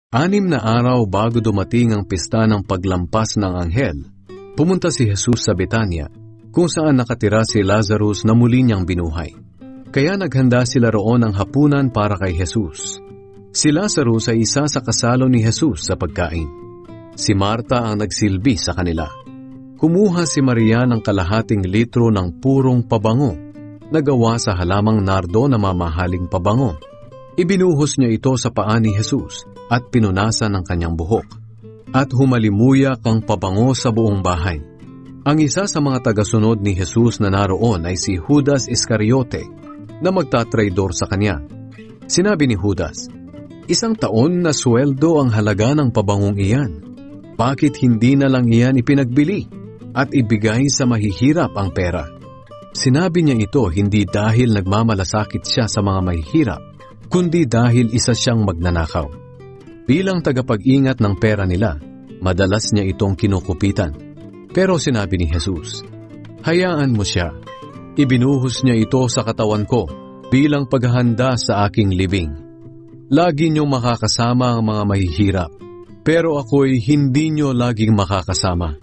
6 na araw bago dumating ang pista ng paglampas ng anghel, pumunta si Jesus sa Betania, kung saan nakatira si Lazarus na muli niyang binuhay. Kaya naghanda sila roon ng hapunan para kay Jesus. Si Lazarus ay isa sa kasalo ni Jesus sa pagkain. Si Marta ang nagsilbi sa kanila. Kumuha si Maria ng kalahating litro ng purong pabango na gawa sa halamang nardo na mamahaling pabango. Ibinuhos niya ito sa paa ni Jesus at pinunasan ng kanyang buhok. At humalimuyak ang pabango sa buong bahay. Ang isa sa mga tagasunod ni Jesus na naroon ay si Judas Iscariote na magtatraidor sa kanya. Sinabi ni Judas, "1 taon na sweldo ang halaga ng pabangong iyan. Bakit hindi na lang iyan ipinagbili at ibigay sa mahihirap ang pera?" Sinabi niya ito hindi dahil nagmamalasakit siya sa mga mahihirap, kundi dahil isa siyang magnanakaw. Bilang tagapag-ingat ng pera nila, madalas niya itong kinukupitan. Pero sinabi ni Jesus, "Hayaan mo siya. Ibinuhos niya ito sa katawan ko bilang paghahanda sa aking libing. Lagi niyong makakasama ang mga mahihirap, pero ako'y hindi niyo laging makakasama."